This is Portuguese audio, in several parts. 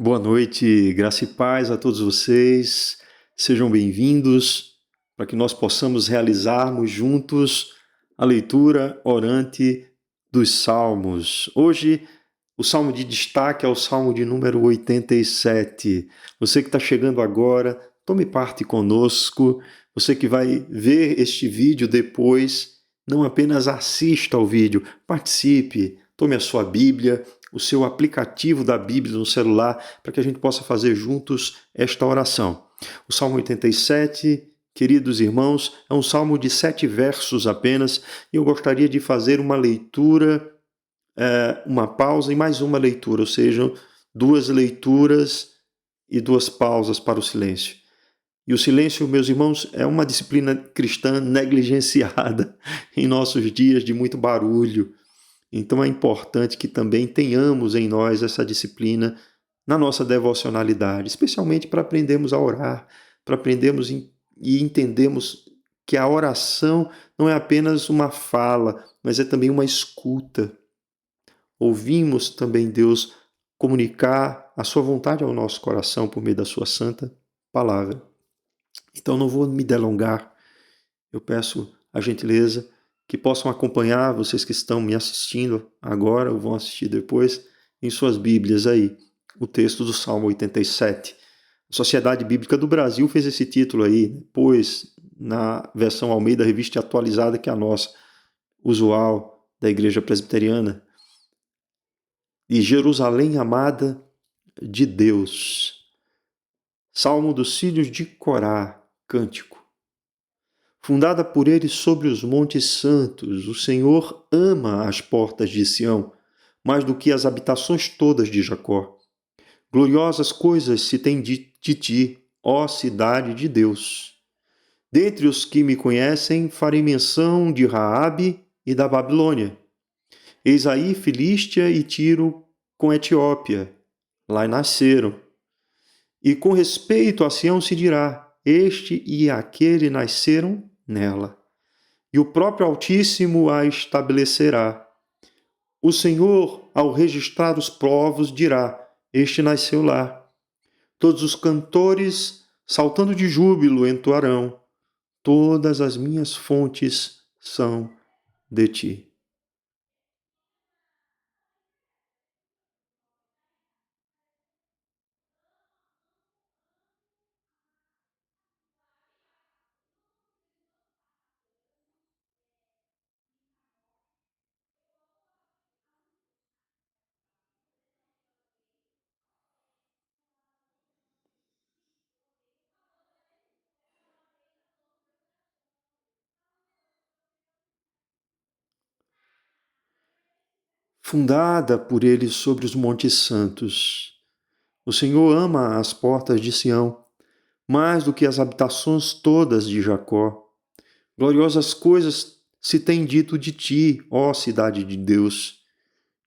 Boa noite, graça e paz a todos vocês. Sejam bem-vindos para que nós possamos realizarmos juntos a leitura orante dos Salmos. Hoje, o salmo de destaque é o salmo de número 87. Você que está chegando agora, tome parte conosco. Você que vai ver este vídeo depois, não apenas assista ao vídeo, participe, tome a sua Bíblia, o seu aplicativo da Bíblia no celular, para que a gente possa fazer juntos esta oração. O Salmo 87, queridos irmãos, é um salmo de 7 versos apenas, e eu gostaria de fazer uma leitura, uma pausa e mais uma leitura, ou seja, 2 leituras e 2 pausas para o silêncio. E o silêncio, meus irmãos, é uma disciplina cristã negligenciada em nossos dias de muito barulho. Então é importante que também tenhamos em nós essa disciplina na nossa devocionalidade, especialmente para aprendermos a orar, para aprendermos e entendermos que a oração não é apenas uma fala, mas é também uma escuta. Ouvimos também Deus comunicar a sua vontade ao nosso coração por meio da sua santa palavra. Então não vou me delongar, eu peço a gentileza que possam acompanhar, vocês que estão me assistindo agora ou vão assistir depois, em suas Bíblias aí, o texto do Salmo 87. A Sociedade Bíblica do Brasil fez esse título aí, pois na versão Almeida Revista Atualizada, que é a nossa, usual da Igreja Presbiteriana, e Jerusalém amada de Deus. Salmo dos filhos de Corá, cântico. Fundada por ele sobre os montes santos, o Senhor ama as portas de Sião, mais do que as habitações todas de Jacó. Gloriosas coisas se tem de ti, ó cidade de Deus. Dentre os que me conhecem, farei menção de Raabe e da Babilônia. Eis aí Filístia e Tiro com Etiópia. Lá nasceram. E com respeito a Sião se dirá, este e aquele nasceram nela. E o próprio Altíssimo a estabelecerá. O Senhor, ao registrar os povos, dirá, este nasceu lá. Todos os cantores, saltando de júbilo, entoarão, todas as minhas fontes são de ti. Fundada por ele sobre os montes santos, o Senhor ama as portas de Sião, mais do que as habitações todas de Jacó. Gloriosas coisas se tem dito de ti, ó cidade de Deus.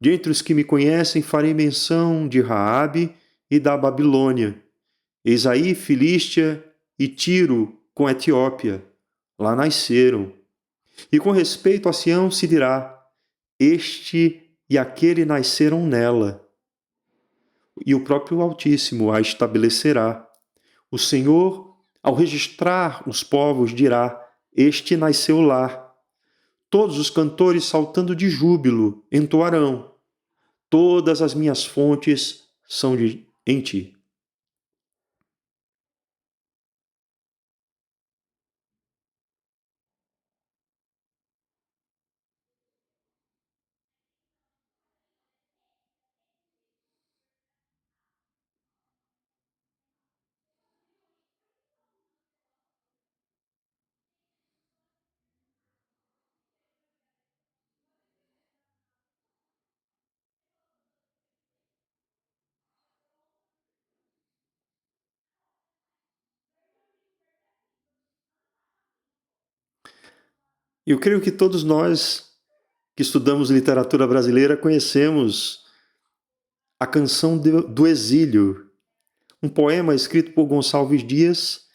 De entre os que me conhecem, farei menção de Raabe e da Babilônia. Eis aí Filístia e Tiro com Etiópia. Lá nasceram. E com respeito a Sião se dirá, este e aquele nasceram nela. E o próprio Altíssimo a estabelecerá. O Senhor, ao registrar os povos, dirá, este nasceu lá. Todos os cantores, saltando de júbilo, entoarão, todas as minhas fontes são em ti. Eu creio que todos nós que estudamos literatura brasileira conhecemos a canção do exílio, um poema escrito por Gonçalves Dias,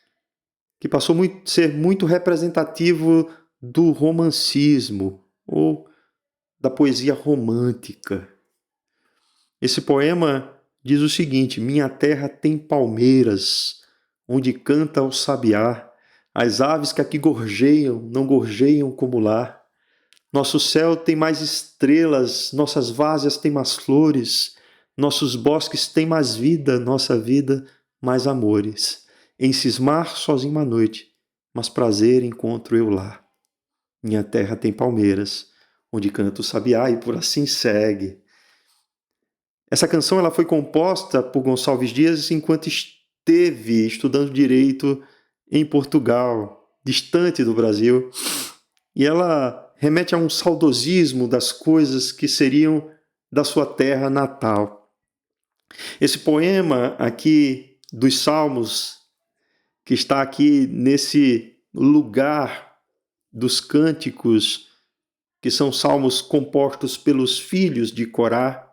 que passou a ser muito representativo do romancismo ou da poesia romântica. Esse poema diz o seguinte: minha terra tem palmeiras, onde canta o sabiá. As aves que aqui gorjeiam, não gorjeiam como lá. Nosso céu tem mais estrelas, nossas várzeas têm mais flores, nossos bosques têm mais vida, nossa vida mais amores. Em cismar sozinho à noite, mas prazer encontro eu lá. Minha terra tem palmeiras, onde canta o sabiá, e por assim segue. Essa canção ela foi composta por Gonçalves Dias enquanto esteve estudando direito em Portugal, distante do Brasil, e ela remete a um saudosismo das coisas que seriam da sua terra natal. Esse poema aqui dos Salmos, que está aqui nesse lugar dos cânticos, que são salmos compostos pelos filhos de Corá,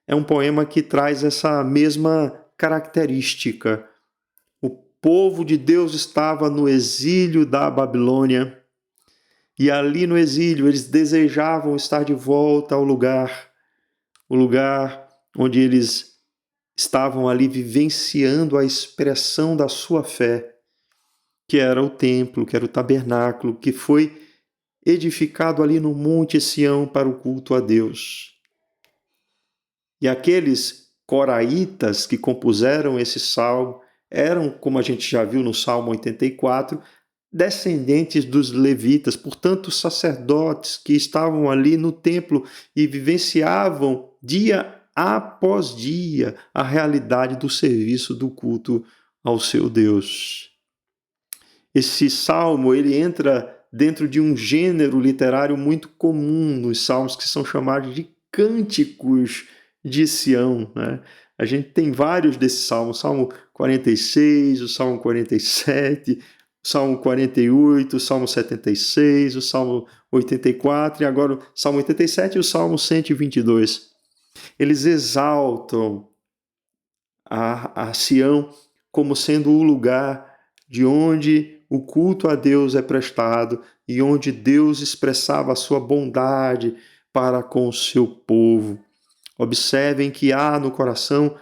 é um poema que traz essa mesma característica. O povo de Deus estava no exílio da Babilônia, e ali no exílio eles desejavam estar de volta ao lugar, o lugar onde eles estavam ali vivenciando a expressão da sua fé, que era o templo, que era o tabernáculo, que foi edificado ali no Monte Sião para o culto a Deus. E aqueles coraitas que compuseram esse salmo eram, como a gente já viu no Salmo 84, descendentes dos levitas, portanto, sacerdotes que estavam ali no templo e vivenciavam dia após dia a realidade do serviço do culto ao seu Deus. Esse salmo, ele entra dentro de um gênero literário muito comum nos salmos, que são chamados de cânticos de Sião, né? A gente tem vários desses salmos, o Salmo 46, o Salmo 47, o Salmo 48, o Salmo 76, o Salmo 84 e agora o Salmo 87 e o Salmo 122. Eles exaltam a Sião como sendo o lugar de onde o culto a Deus é prestado e onde Deus expressava a sua bondade para com o seu povo. Observem que há no coração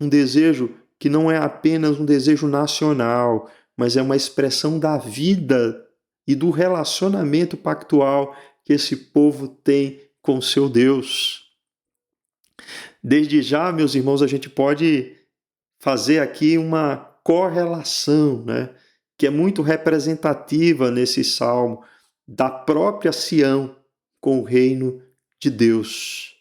um desejo que não é apenas um desejo nacional, mas é uma expressão da vida e do relacionamento pactual que esse povo tem com seu Deus. Desde já, meus irmãos, a gente pode fazer aqui uma correlação, né, que é muito representativa nesse salmo, da própria Sião com o reino de Deus.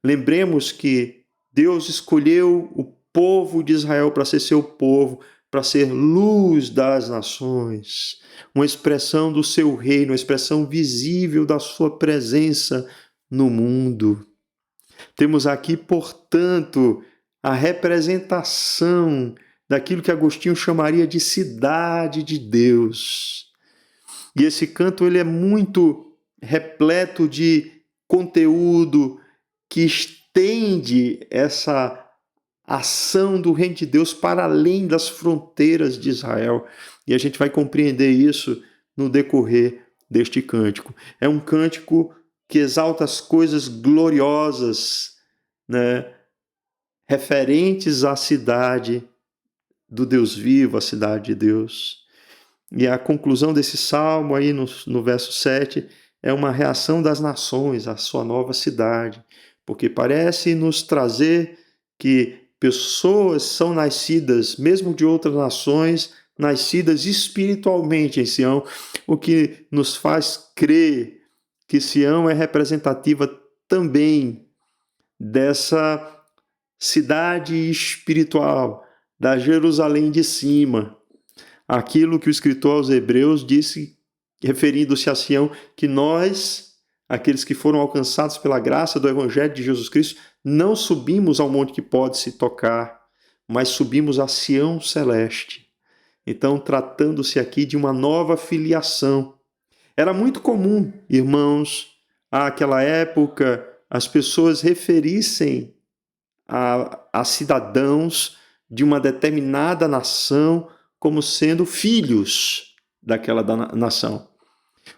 Lembremos que Deus escolheu o povo de Israel para ser seu povo, para ser luz das nações, uma expressão do seu reino, uma expressão visível da sua presença no mundo. Temos aqui, portanto, a representação daquilo que Agostinho chamaria de cidade de Deus. E esse canto ele é muito repleto de conteúdo que estende essa ação do reino de Deus para além das fronteiras de Israel. E a gente vai compreender isso no decorrer deste cântico. É um cântico que exalta as coisas gloriosas, né, referentes à cidade do Deus vivo, a cidade de Deus. E a conclusão desse salmo aí no verso 7 é uma reação das nações à sua nova cidade, porque parece nos trazer que pessoas são nascidas, mesmo de outras nações, nascidas espiritualmente em Sião, o que nos faz crer que Sião é representativa também dessa cidade espiritual, da Jerusalém de cima. Aquilo que o escritor aos Hebreus disse, referindo-se a Sião, que nós, aqueles que foram alcançados pela graça do Evangelho de Jesus Cristo, não subimos ao monte que pode se tocar, mas subimos a Sião celeste. Então, tratando-se aqui de uma nova filiação. Era muito comum, irmãos, àquela época, as pessoas referissem a cidadãos de uma determinada nação como sendo filhos daquela nação,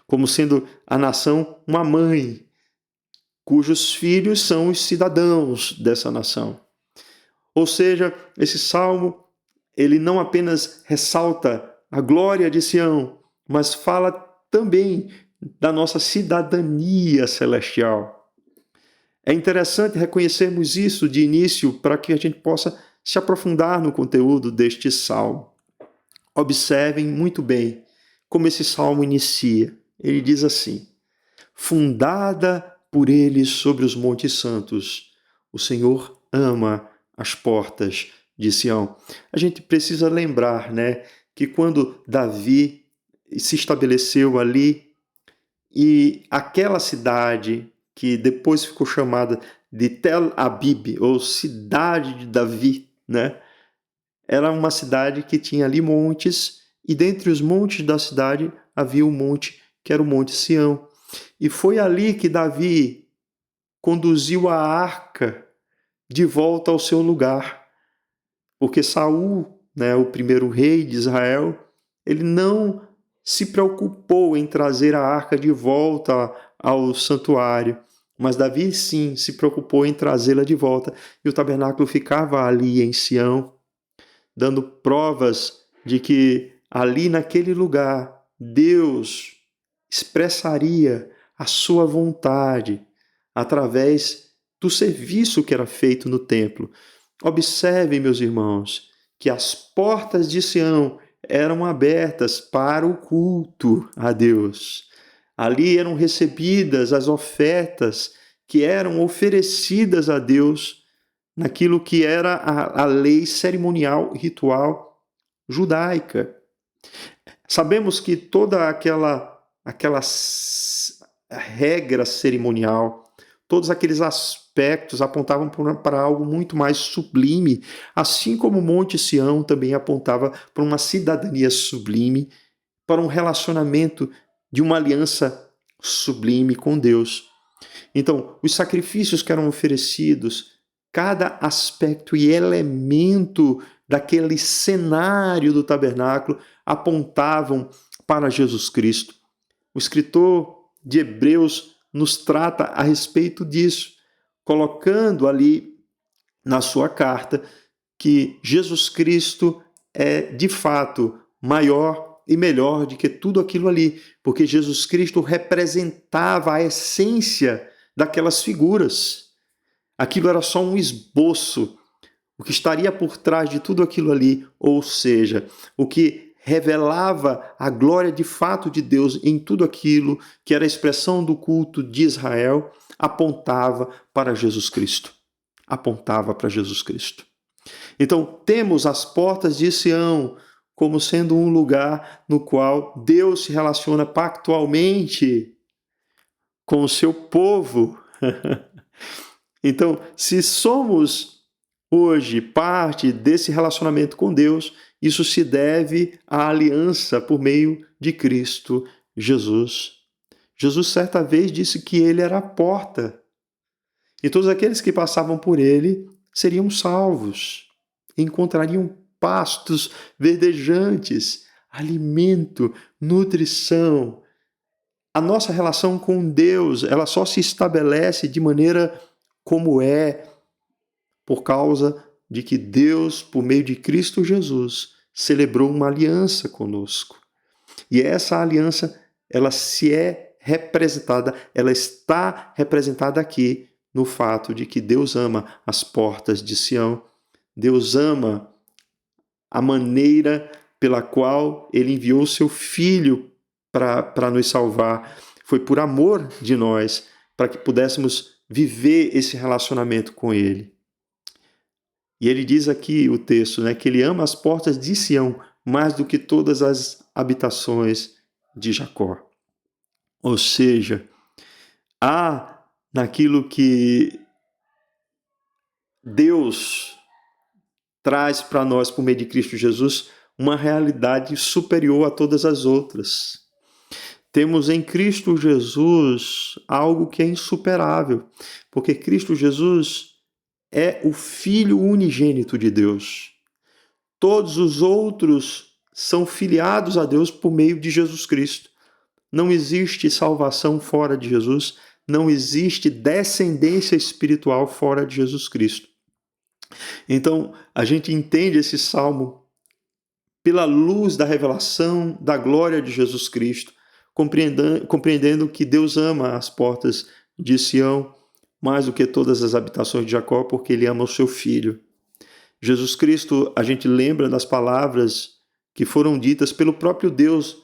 como sendo a nação uma mãe, cujos filhos são os cidadãos dessa nação. Ou seja, esse salmo, ele não apenas ressalta a glória de Sião, mas fala também da nossa cidadania celestial. É interessante reconhecermos isso de início para que a gente possa se aprofundar no conteúdo deste salmo. Observem muito bem como esse salmo inicia. Ele diz assim: fundada por ele sobre os montes santos, o Senhor ama as portas de Sião. A gente precisa lembrar, né, que quando Davi se estabeleceu ali, e aquela cidade que depois ficou chamada de Tel Abib, ou cidade de Davi, né? Era uma cidade que tinha ali montes, e dentre os montes da cidade havia um monte que era o Monte Sião. E foi ali que Davi conduziu a arca de volta ao seu lugar, porque Saul, né, o primeiro rei de Israel, ele não se preocupou em trazer a arca de volta ao santuário, mas Davi sim se preocupou em trazê-la de volta, e o tabernáculo ficava ali em Sião, dando provas de que ali naquele lugar Deus expressaria a sua vontade através do serviço que era feito no templo. Observem, meus irmãos, que as portas de Sião eram abertas para o culto a Deus. Ali eram recebidas as ofertas que eram oferecidas a Deus naquilo que era a lei cerimonial, ritual judaica. Sabemos que toda aquela regra cerimonial, todos aqueles aspectos apontavam para algo muito mais sublime, assim como o Monte Sião também apontava para uma cidadania sublime, para um relacionamento de uma aliança sublime com Deus. Então, os sacrifícios que eram oferecidos, cada aspecto e elemento daquele cenário do tabernáculo apontavam para Jesus Cristo. O escritor de Hebreus nos trata a respeito disso, colocando ali na sua carta que Jesus Cristo é de fato maior e melhor do que tudo aquilo ali, porque Jesus Cristo representava a essência daquelas figuras. Aquilo era só um esboço, o que estaria por trás de tudo aquilo ali, ou seja, o que revelava a glória de fato de Deus em tudo aquilo que era a expressão do culto de Israel, apontava para Jesus Cristo. Apontava para Jesus Cristo. Então, temos as portas de Sião como sendo um lugar no qual Deus se relaciona pactualmente com o seu povo. Então, se somos hoje parte desse relacionamento com Deus, isso se deve à aliança por meio de Cristo Jesus. Jesus certa vez disse que ele era a porta, e todos aqueles que passavam por ele seriam salvos, encontrariam pastos verdejantes, alimento, nutrição. A nossa relação com Deus, ela só se estabelece de maneira como é, por causa de que Deus, por meio de Cristo Jesus, celebrou uma aliança conosco. E essa aliança, ela está representada aqui no fato de que Deus ama as portas de Sião. Deus ama a maneira pela qual ele enviou o seu Filho para nos salvar. Foi por amor de nós, para que pudéssemos viver esse relacionamento com ele. E ele diz aqui o texto, né, que ele ama as portas de Sião mais do que todas as habitações de Jacó. Ou seja, há naquilo que Deus traz para nós por meio de Cristo Jesus uma realidade superior a todas as outras. Temos em Cristo Jesus algo que é insuperável, porque Cristo Jesus é o Filho unigênito de Deus. Todos os outros são filiados a Deus por meio de Jesus Cristo. Não existe salvação fora de Jesus, não existe descendência espiritual fora de Jesus Cristo. Então, a gente entende esse salmo pela luz da revelação da glória de Jesus Cristo, compreendendo que Deus ama as portas de Sião mais do que todas as habitações de Jacó, porque ele ama o seu filho. Jesus Cristo, a gente lembra das palavras que foram ditas pelo próprio Deus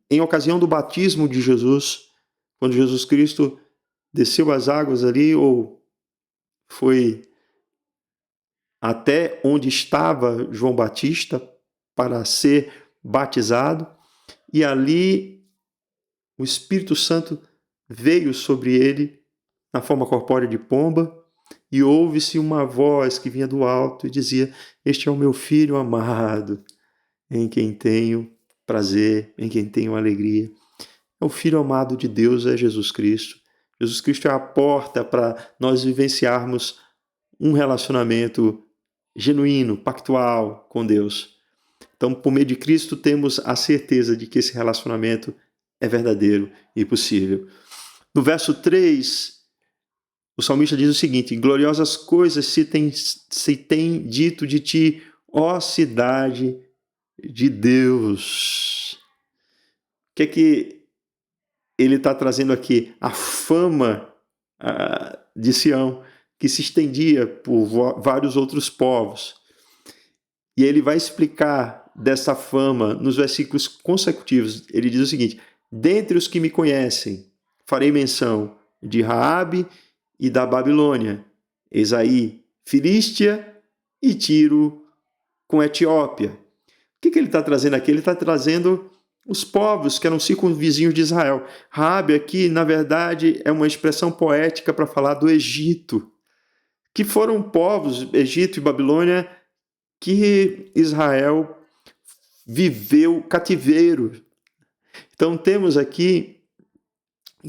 em ocasião do batismo de Jesus, quando Jesus Cristo desceu as águas ali, ou foi até onde estava João Batista para ser batizado, e ali o Espírito Santo veio sobre ele na forma corpórea de pomba, e ouve-se uma voz que vinha do alto e dizia: Este é o meu filho amado, em quem tenho prazer, em quem tenho alegria. O filho amado de Deus é Jesus Cristo. Jesus Cristo é a porta para nós vivenciarmos um relacionamento genuíno, pactual com Deus. Então, por meio de Cristo, temos a certeza de que esse relacionamento é verdadeiro e possível. No verso 3, o salmista diz o seguinte: gloriosas coisas se tem dito de ti, ó cidade de Deus. O que é que ele está trazendo aqui? A fama de Sião, que se estendia por vários outros povos. E ele vai explicar dessa fama nos versículos consecutivos. Ele diz o seguinte: dentre os que me conhecem, farei menção de Raabe e da Babilônia, eis aí Filístia e Tiro com Etiópia. O que ele está trazendo aqui? Ele está trazendo os povos que eram circunvizinhos de Israel. Raabe aqui, na verdade, é uma expressão poética para falar do Egito, que foram povos, Egito e Babilônia, que Israel viveu cativeiro. Então temos aqui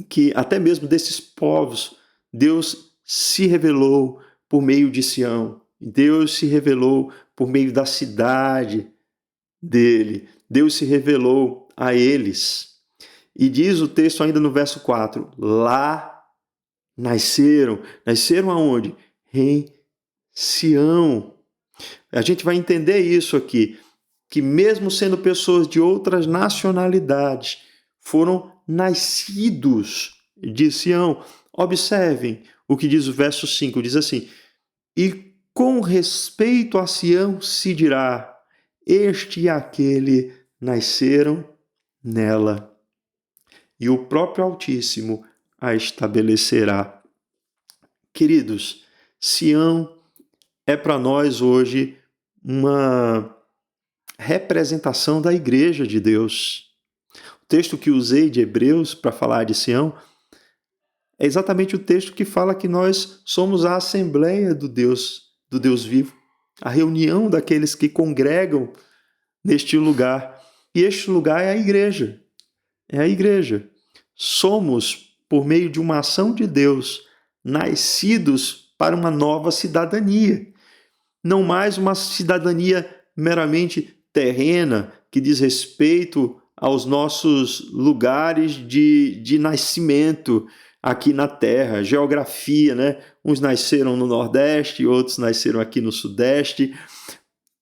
que até mesmo desses povos, Deus se revelou por meio de Sião. Deus se revelou por meio da cidade dele. Deus se revelou a eles. E diz o texto ainda no verso 4, lá nasceram. Nasceram aonde? Em Sião. A gente vai entender isso aqui, que mesmo sendo pessoas de outras nacionalidades, foram nascidos de Sião. Observem o que diz o verso 5, diz assim: e com respeito a Sião se dirá, este e aquele nasceram nela, e o próprio Altíssimo a estabelecerá. Queridos, Sião é para nós hoje uma representação da Igreja de Deus. O texto que usei de Hebreus para falar de Sião é exatamente o texto que fala que nós somos a Assembleia do Deus vivo, a reunião daqueles que congregam neste lugar. E este lugar é a Igreja. É a Igreja. Somos, por meio de uma ação de Deus, nascidos para uma nova cidadania. Não mais uma cidadania meramente terrena, que diz respeito aos nossos lugares de nascimento aqui na Terra, geografia, né? Uns nasceram no Nordeste, outros nasceram aqui no Sudeste.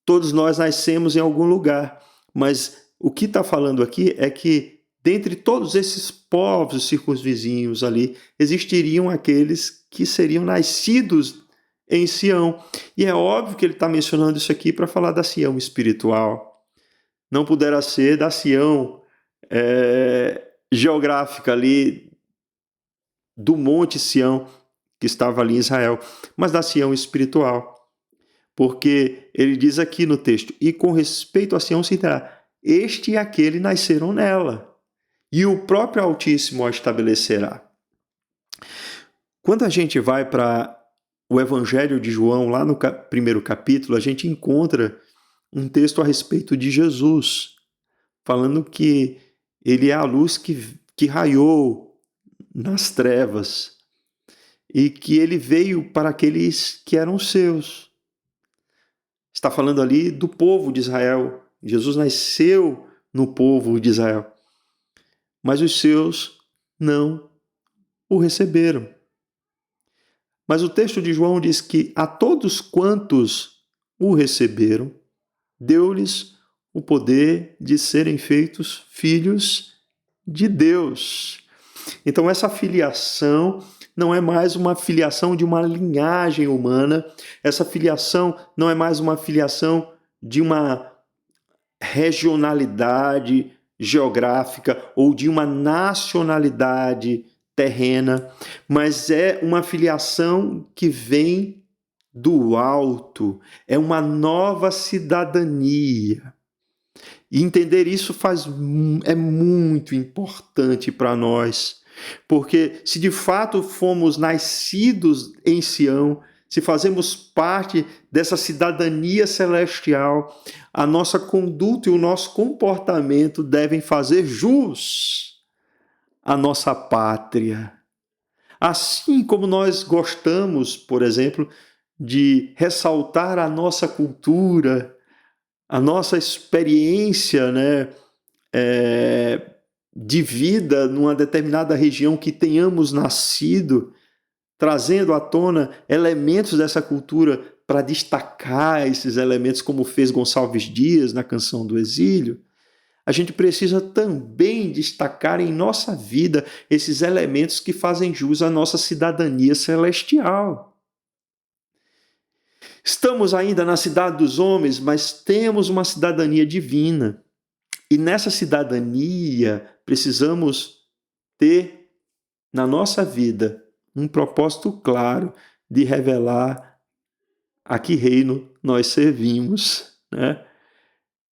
Todos nós nascemos em algum lugar, mas o que está falando aqui é que dentre todos esses povos circunvizinhos ali, existiriam aqueles que seriam nascidos em Sião. E é óbvio que ele está mencionando isso aqui para falar da Sião espiritual. Não pudera ser da Sião geográfica ali, do Monte Sião, que estava ali em Israel, mas da Sião espiritual. Porque ele diz aqui no texto, e com respeito a Sião se dirá, este e aquele nasceram nela, e o próprio Altíssimo a estabelecerá. Quando a gente vai para o Evangelho de João, lá no primeiro capítulo, a gente encontra um texto a respeito de Jesus, falando que ele é a luz que raiou nas trevas e que ele veio para aqueles que eram seus. Está falando ali do povo de Israel. Jesus nasceu no povo de Israel, mas os seus não o receberam. Mas o texto de João diz que a todos quantos o receberam, deu-lhes o poder de serem feitos filhos de Deus. Então essa filiação não é mais uma filiação de uma linhagem humana, essa filiação não é mais uma filiação de uma regionalidade geográfica ou de uma nacionalidade terrena, mas é uma filiação que vem do alto, é uma nova cidadania. E entender isso é muito importante para nós, porque se de fato fomos nascidos em Sião, se fazemos parte dessa cidadania celestial, a nossa conduta e o nosso comportamento devem fazer jus à nossa pátria. Assim como nós gostamos, por exemplo, de ressaltar a nossa cultura, a nossa experiência, né, de vida numa determinada região que tenhamos nascido, trazendo à tona elementos dessa cultura para destacar esses elementos, como fez Gonçalves Dias na Canção do Exílio, a gente precisa também destacar em nossa vida esses elementos que fazem jus à nossa cidadania celestial. Estamos ainda na cidade dos homens, mas temos uma cidadania divina. E nessa cidadania precisamos ter na nossa vida um propósito claro de revelar a que reino nós servimos, né?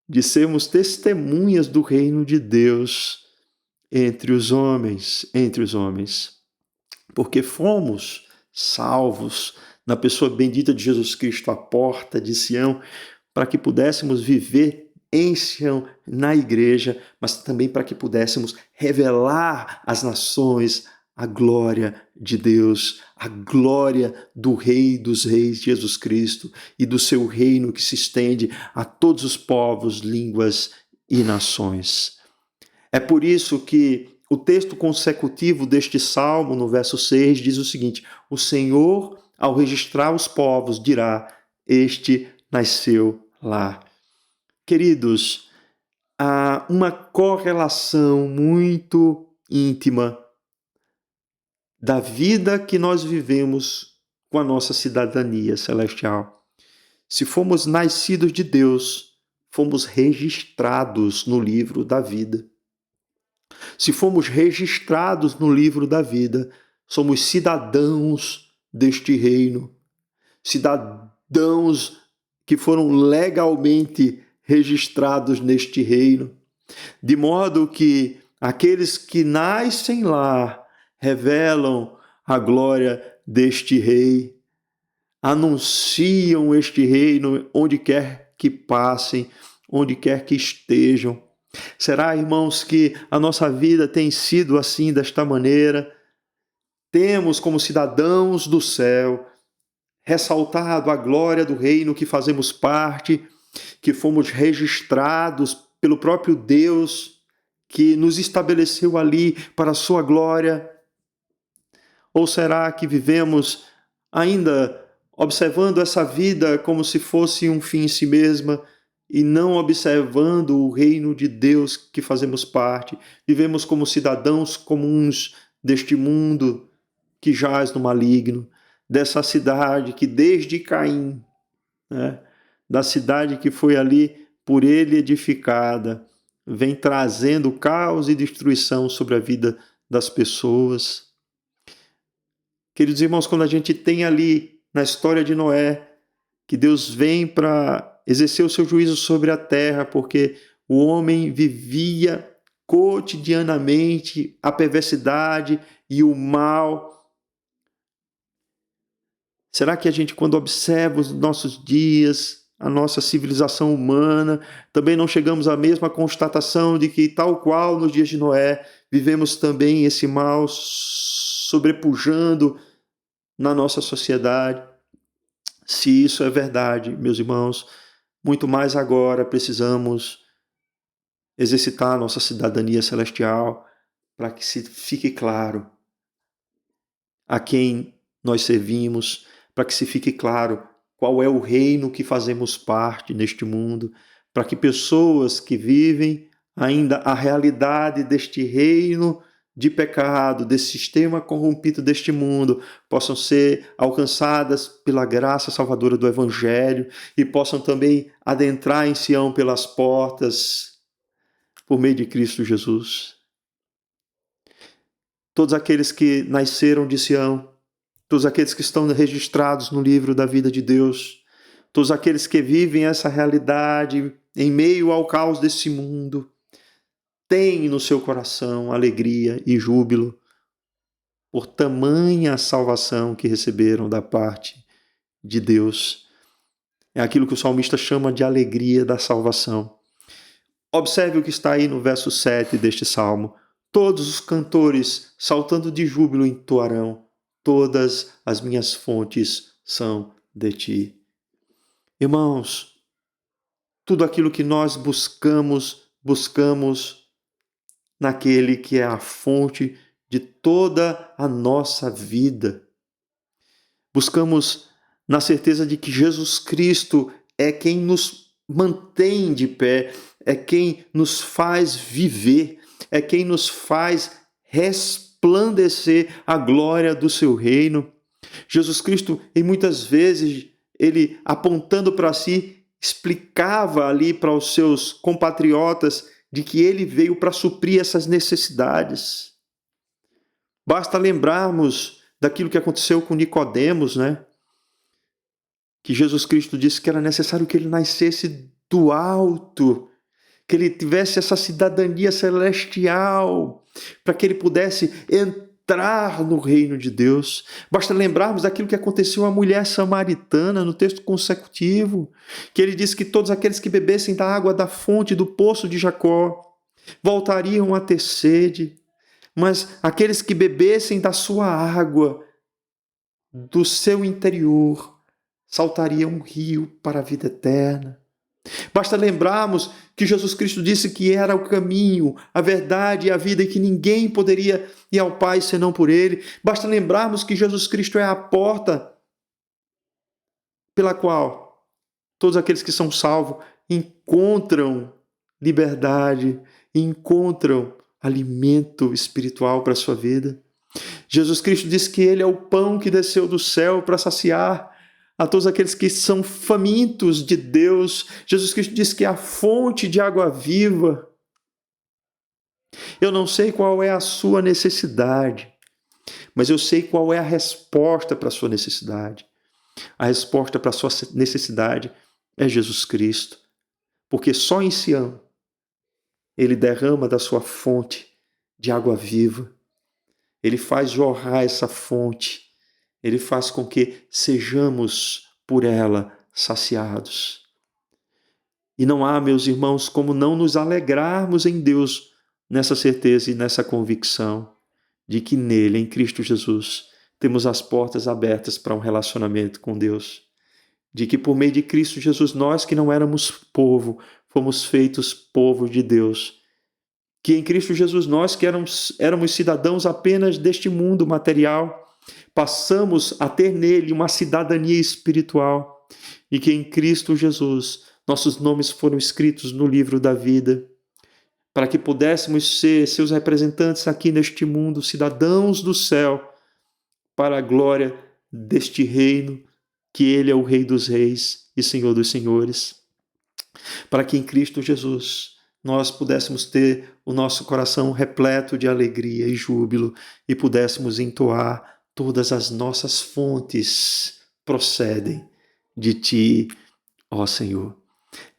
De sermos testemunhas do reino de Deus entre os homens, porque fomos salvos na pessoa bendita de Jesus Cristo, a porta de Sião, para que pudéssemos viver em Sião, na igreja, mas também para que pudéssemos revelar às nações a glória de Deus, a glória do Rei dos Reis, Jesus Cristo, e do seu reino que se estende a todos os povos, línguas e nações. É por isso que o texto consecutivo deste salmo, no verso 6, diz o seguinte: o Senhor, ao registrar os povos, dirá: este nasceu lá. Queridos, há uma correlação muito íntima da vida que nós vivemos com a nossa cidadania celestial. Se fomos nascidos de Deus, fomos registrados no livro da vida. Se fomos registrados no livro da vida, somos cidadãos deste reino, cidadãos que foram legalmente registrados neste reino, de modo que aqueles que nascem lá revelam a glória deste rei, anunciam este reino onde quer que passem, onde quer que estejam. Será, irmãos, que a nossa vida tem sido assim, desta maneira? Temos, como cidadãos do céu, ressaltado a glória do reino que fazemos parte, que fomos registrados pelo próprio Deus, que nos estabeleceu ali para a sua glória? Ou será que vivemos ainda observando essa vida como se fosse um fim em si mesma e não observando o reino de Deus que fazemos parte? Vivemos como cidadãos comuns deste mundo que jaz no maligno, dessa cidade que desde Caim, né, da cidade que foi ali por ele edificada, vem trazendo caos e destruição sobre a vida das pessoas. Queridos irmãos, quando a gente tem ali na história de Noé, que Deus vem para exercer o seu juízo sobre a terra, porque o homem vivia cotidianamente a perversidade e o mal. Será que a gente, quando observa os nossos dias, a nossa civilização humana, também não chegamos à mesma constatação de que, tal qual nos dias de Noé, vivemos também esse mal sobrepujando na nossa sociedade? Se isso é verdade, meus irmãos, muito mais agora precisamos exercitar a nossa cidadania celestial para que se fique claro a quem nós servimos, para que se fique claro qual é o reino que fazemos parte neste mundo, para que pessoas que vivem ainda a realidade deste reino de pecado, desse sistema corrompido deste mundo, possam ser alcançadas pela graça salvadora do Evangelho e possam também adentrar em Sião pelas portas, por meio de Cristo Jesus. Todos aqueles que nasceram de Sião, todos aqueles que estão registrados no livro da vida de Deus, todos aqueles que vivem essa realidade em meio ao caos desse mundo, têm no seu coração alegria e júbilo por tamanha salvação que receberam da parte de Deus. É aquilo que o salmista chama de alegria da salvação. Observe o que está aí no verso 7 deste salmo. Todos os cantores, saltando de júbilo, entoarão: todas as minhas fontes são de ti. Irmãos, tudo aquilo que nós buscamos naquele que é a fonte de toda a nossa vida. Buscamos na certeza de que Jesus Cristo é quem nos mantém de pé, é quem nos faz viver, é quem nos faz resplandecer a glória do seu reino. Jesus Cristo, em muitas vezes, ele apontando para si, explicava ali para os seus compatriotas de que ele veio para suprir essas necessidades. Basta lembrarmos daquilo que aconteceu com Nicodemos, né? Que Jesus Cristo disse que era necessário que ele nascesse do alto, que ele tivesse essa cidadania celestial, para que ele pudesse entrar no reino de Deus. Basta lembrarmos daquilo que aconteceu à mulher samaritana no texto consecutivo, que ele disse que todos aqueles que bebessem da água da fonte do poço de Jacó voltariam a ter sede, mas aqueles que bebessem da sua água, do seu interior, saltaria um rio para a vida eterna. Basta lembrarmos que Jesus Cristo disse que era o caminho, a verdade e a vida e que ninguém poderia ir ao Pai senão por Ele. Basta lembrarmos que Jesus Cristo é a porta pela qual todos aqueles que são salvos encontram liberdade, encontram alimento espiritual para a sua vida. Jesus Cristo disse que Ele é o pão que desceu do céu para saciar a todos aqueles que são famintos de Deus. Jesus Cristo disse que é a fonte de água viva. Eu não sei qual é a sua necessidade, mas eu sei qual é a resposta para a sua necessidade. A resposta para a sua necessidade é Jesus Cristo, porque só em Sião Ele derrama da sua fonte de água viva. Ele faz jorrar essa fonte. Ele faz com que sejamos por ela saciados. E não há, meus irmãos, como não nos alegrarmos em Deus nessa certeza e nessa convicção de que nele, em Cristo Jesus, temos as portas abertas para um relacionamento com Deus. De que por meio de Cristo Jesus, nós que não éramos povo, fomos feitos povo de Deus. Que em Cristo Jesus, nós que éramos cidadãos apenas deste mundo material, passamos a ter nele uma cidadania espiritual e que em Cristo Jesus nossos nomes foram escritos no livro da vida, para que pudéssemos ser seus representantes aqui neste mundo, cidadãos do céu, para a glória deste reino, que Ele é o Rei dos Reis e Senhor dos Senhores. Para que em Cristo Jesus nós pudéssemos ter o nosso coração repleto de alegria e júbilo e pudéssemos entoar: todas as nossas fontes procedem de Ti, ó Senhor.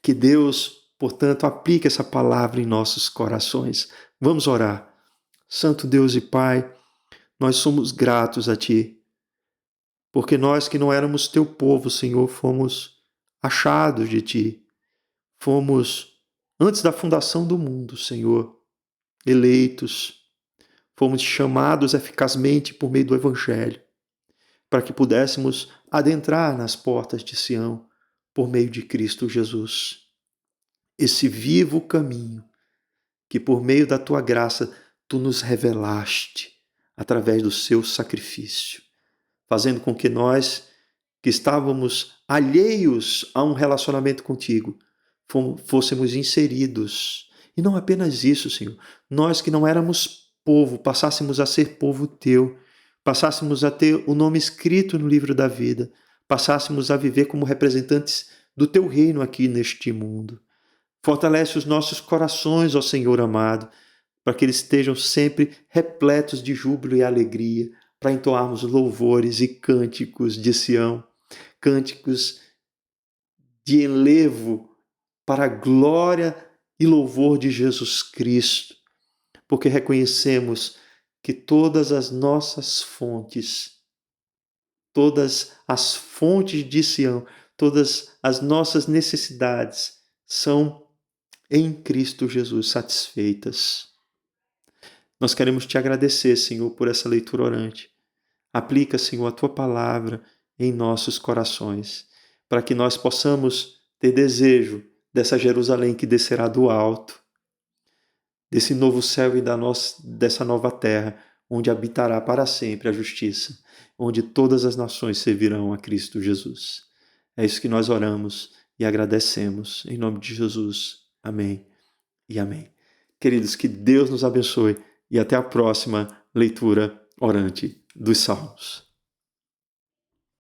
Que Deus, portanto, aplique essa palavra em nossos corações. Vamos orar. Santo Deus e Pai, nós somos gratos a Ti, porque nós que não éramos Teu povo, Senhor, fomos achados de Ti. Fomos, antes da fundação do mundo, Senhor, eleitos. Fomos chamados eficazmente por meio do Evangelho, para que pudéssemos adentrar nas portas de Sião por meio de Cristo Jesus. Esse vivo caminho que por meio da Tua graça Tu nos revelaste através do Seu sacrifício. fazendo com que nós, que estávamos alheios a um relacionamento contigo, fôssemos inseridos. E não apenas isso, Senhor. Nós que não éramos povo, passássemos a ser povo teu, passássemos a ter o nome escrito no livro da vida, passássemos a viver como representantes do teu reino aqui neste mundo. Fortalece os nossos corações, ó Senhor amado, para que eles estejam sempre repletos de júbilo e alegria, para entoarmos louvores e cânticos de Sião, cânticos de enlevo para a glória e louvor de Jesus Cristo, porque reconhecemos que todas as nossas fontes, todas as fontes de Sião, todas as nossas necessidades são em Cristo Jesus satisfeitas. Nós queremos te agradecer, Senhor, por essa leitura orante. Aplica, Senhor, a tua palavra em nossos corações, para que nós possamos ter desejo dessa Jerusalém que descerá do alto, desse novo céu e dessa nova terra, onde habitará para sempre a justiça, onde todas as nações servirão a Cristo Jesus. É isso que nós oramos e agradecemos. Em nome de Jesus. Amém e amém. Queridos, que Deus nos abençoe e até a próxima leitura orante dos Salmos.